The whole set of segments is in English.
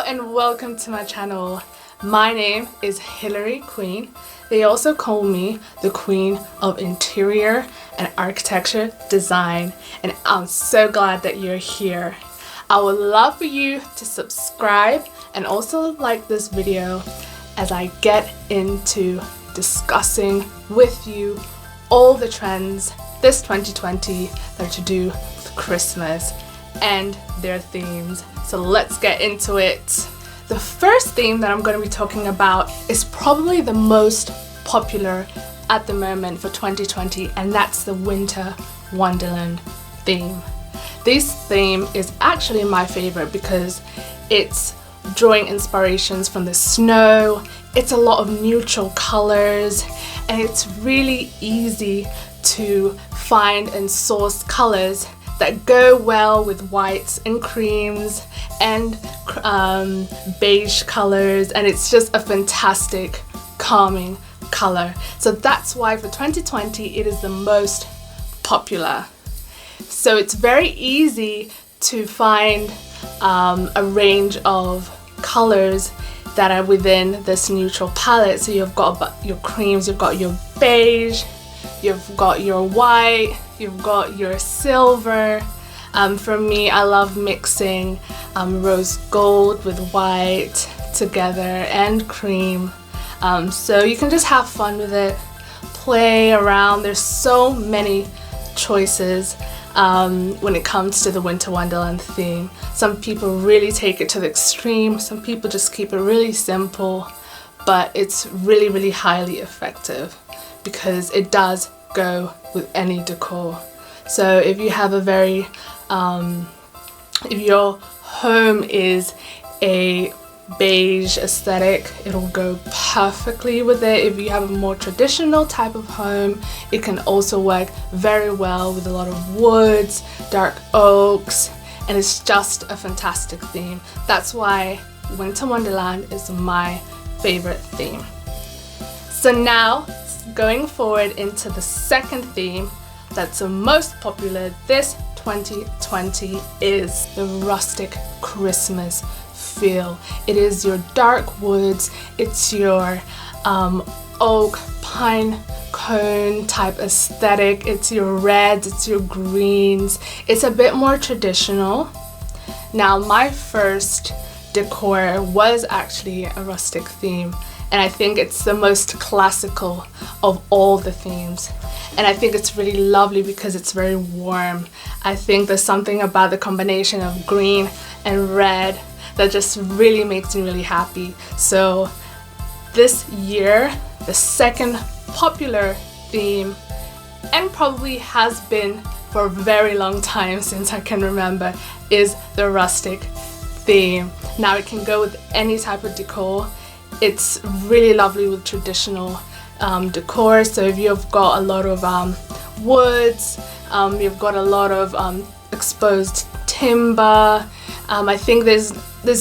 and welcome to my channel. My name is Hillary Queen. They also call me the Queen of Interior and Architecture Design, and I'm so glad that you're here. I would love for you to subscribe and also like this video as I get into discussing with you all the trends this 2020 that are to do with Christmas and their themes. So let's get into it. The first theme that I'm going to be talking about is probably the most popular at the moment for 2020, and that's the Winter Wonderland theme. This theme is actually my favorite because it's drawing inspirations from the snow, it's a lot of neutral colors, and it's really easy to find and source colors that go well with whites and creams and beige colors, and it's just a fantastic calming color. So that's why for 2020 it is the most popular. So it's very easy to find a range of colors that are within this neutral palette. So you've got your creams, you've got your beige, you've got your white, you've got your silver. For me, I love mixing rose gold with white together and cream. So you can just have fun with it, play around. There's so many choices when it comes to the Winter Wonderland theme. Some people really take it to the extreme, some people just keep it really simple, but it's really, really highly effective because it does go with any decor. So if you have a very, if your home is a beige aesthetic, it'll go perfectly with it. If you have a more traditional type of home, it can also work very well with a lot of woods, dark oaks, and it's just a fantastic theme. That's why Winter Wonderland is my favorite theme. So now, going forward into the second theme that's the most popular this 2020 is the rustic Christmas feel. It is your dark woods, it's your oak, pine cone type aesthetic, it's your reds, it's your greens. It's a bit more traditional. Now, my first decor was actually a rustic theme, and I think it's the most classical of all the themes. And I think it's really lovely because it's very warm. I think there's something about the combination of green and red that just really makes me really happy. So this year, the second popular theme, and probably has been for a very long time since I can remember, is the rustic theme. Now it can go with any type of decor. It's really lovely with traditional decor. So if you've got a lot of woods, you've got a lot of exposed timber, I think there's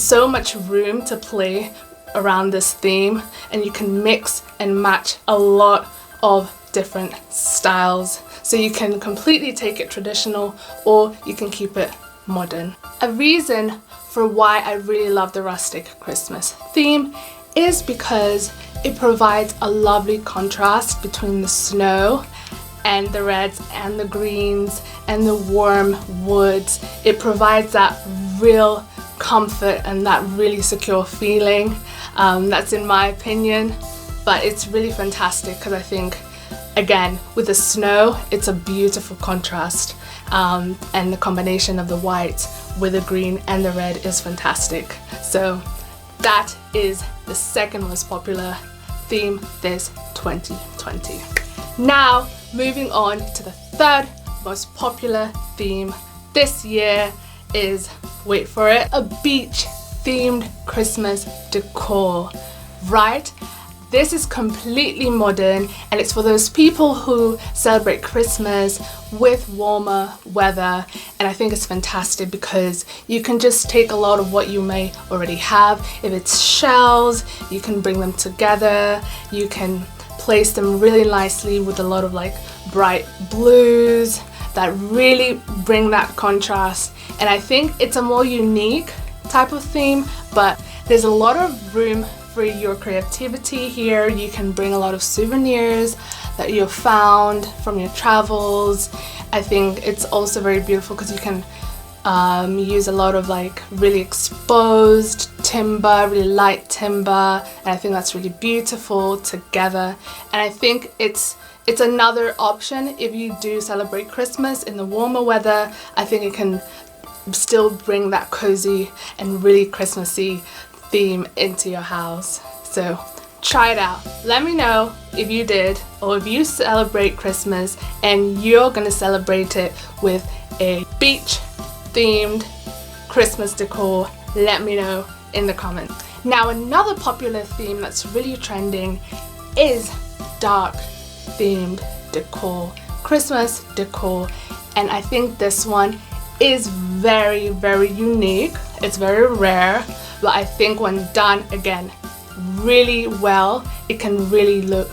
so much room to play around this theme, and you can mix and match a lot of different styles. So you can completely take it traditional, or you can keep it modern. A reason for why I really love the rustic Christmas theme is because it provides a lovely contrast between the snow and the reds and the greens and the warm woods. It provides that real comfort and that really secure feeling. That's in my opinion, but it's really fantastic because I think, again, with the snow, it's a beautiful contrast, and the combination of the white with the green and the red is fantastic. So that is the second most popular theme this 2020. Now, moving on to the third most popular theme this year is, wait for it, a beach themed Christmas decor, right? This is completely modern, and it's for those people who celebrate Christmas with warmer weather, and I think it's fantastic because you can just take a lot of what you may already have. If it's shells, you can bring them together, you can place them really nicely with a lot of like bright blues that really bring that contrast, and I think it's a more unique type of theme, but there's a lot of room for your creativity here. You can bring a lot of souvenirs that you've found from your travels. I think it's also very beautiful because you can use a lot of like really exposed timber, really light timber, and I think that's really beautiful together. And I think it's another option if you do celebrate Christmas in the warmer weather. I think it can still bring that cozy and really Christmassy theme into your house. So try it out. Let me know if you did, or if you celebrate Christmas and you're gonna celebrate it with a beach themed Christmas decor. Let me know in the comments. Now, another popular theme that's really trending is dark themed decor, Christmas decor, and I think this one is very, very unique. It's very rare, but I think when done again really well, it can really look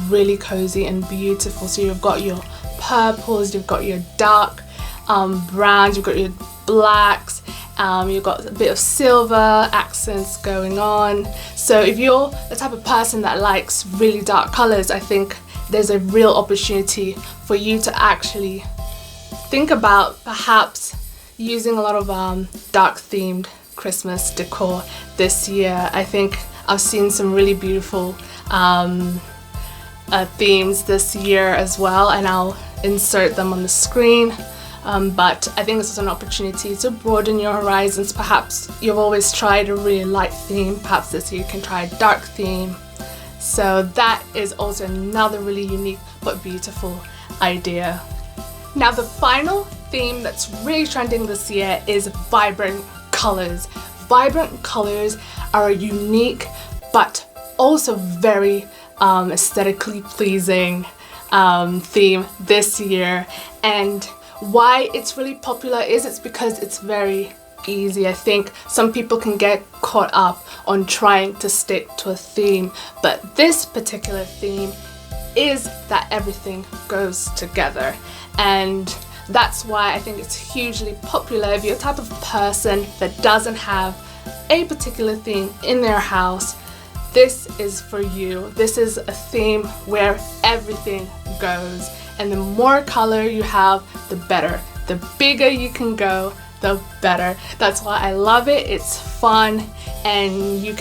really cozy and beautiful. So you've got your purples, you've got your dark browns, you've got your blacks, you've got a bit of silver accents going on. So if you're the type of person that likes really dark colors, I think there's a real opportunity for you to actually think about perhaps using a lot of dark themed Christmas decor this year. I think I've seen some really beautiful themes this year as well, and I'll insert them on the screen. But I think this is an opportunity to broaden your horizons. Perhaps you've always tried a really light theme, perhaps this year you can try a dark theme. So that is also another really unique but beautiful idea. Now, the final theme that's really trending this year is vibrant colors. Vibrant colors are a unique but also very aesthetically pleasing theme this year, and why it's really popular is it's because it's very easy. I think some people can get caught up on trying to stick to a theme, but this particular theme is that everything goes together, and that's why I think it's hugely popular. If you're the type of person that doesn't have a particular theme in their house, this is for you. This is a theme where everything goes, and the more color you have, the better. The bigger you can go, the better. That's why I love it. It's fun, and you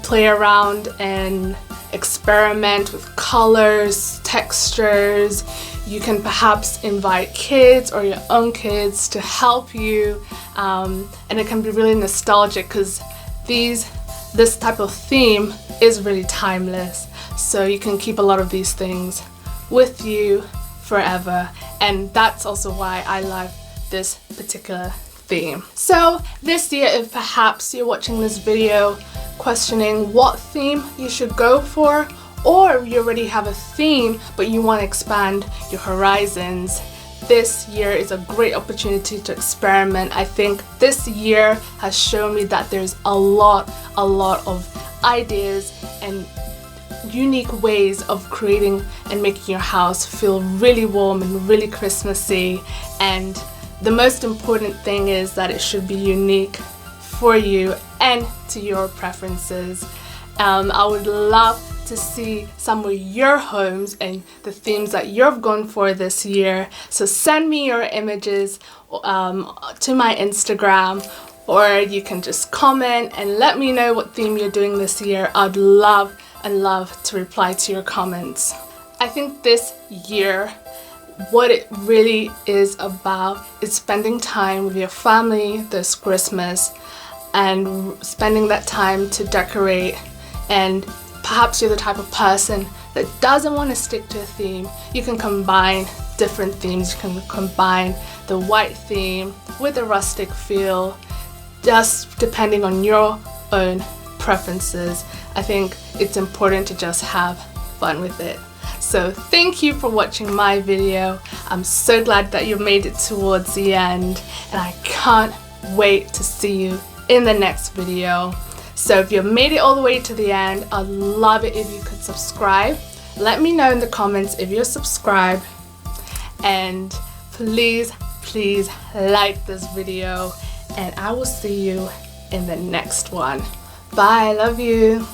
play around and experiment with colors, textures. You can perhaps invite kids or your own kids to help you, and it can be really nostalgic because this type of theme is really timeless. So you can keep a lot of these things with you forever, and that's also why I love this particular theme. So this year, if perhaps you're watching this video questioning what theme you should go for, or you already have a theme but you want to expand your horizons, this year is a great opportunity to experiment. I think this year has shown me that there's a lot of ideas and unique ways of creating and making your house feel really warm and really Christmassy, and the most important thing is that it should be unique for you and to your preferences. I would love to see some of your homes and the themes that you've gone for this year, so send me your images to my Instagram, or you can just comment and let me know what theme you're doing this year. I'd love to reply to your comments. I think this year, what it really is about is spending time with your family this Christmas and spending that time to decorate. And perhaps you're the type of person that doesn't want to stick to a theme. You can combine different themes. You can combine the white theme with the rustic feel, just depending on your own preferences. I think it's important to just have fun with it. So thank you for watching my video. I'm so glad that you made it towards the end, and I can't wait to see you in the next video. So if you've made it all the way to the end, I'd love it if you could subscribe. Let me know in the comments if you're subscribed, and please like this video and I will see you in the next one. Bye, love you.